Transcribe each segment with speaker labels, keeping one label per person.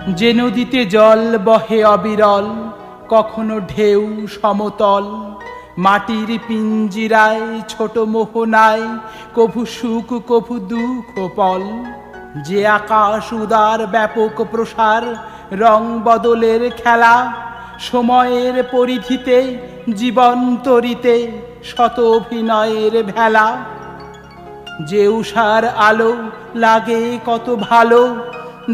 Speaker 1: যে নদীতে জল বহে অবিরল, কখনো ঢেউ সমতল, মাটির পিঞ্জিরায় ছোট মোহনায়, কভু সুখ কভু দুঃখ পল। যে আকাশ উদার ব্যাপক প্রসার, রং বদলের খেলা, সময়ের পরিধিতে জীবন তরিতে শত অভিনয়ের ভেলা। যে উষার আলো লাগে কত ভালো,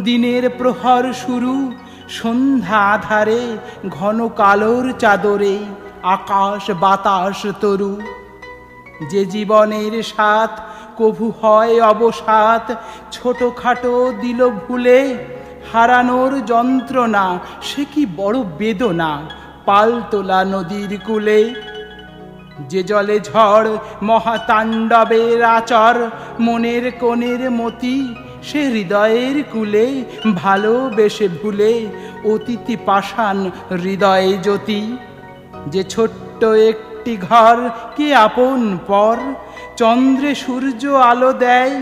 Speaker 1: দিনের প্রহর শুরু, সন্ধ্যা আধারে ঘন কালোর চাদরে আকাশ বাতাস তরু। যে জীবনের স্বাদ কভু হয় অবসাদ, ছোটখাটো দিল ভুলে, হারানোর যন্ত্রণা সে কি বড় বেদনা পালতোলা নদীর কূলে। যে জলে ঝড় মহাতাণ্ডবের আচর, মনের কোণের মতি সে হৃদয়ের কূলে ভালোবেসে ভুলে, অতিথি পাষাণ হৃদয়ে জ্যোতি। যে ছোট্ট একটি ঘর কে আপন পর, চন্দ্রে সূর্য আলো দেয়,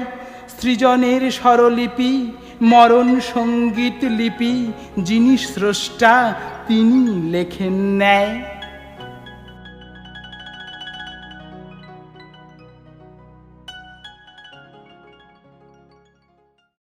Speaker 1: সৃজনের স্বরলিপি মরণ সঙ্গীত লিপি, যিনি স্রষ্টা তিনি লেখেন ন্যায়।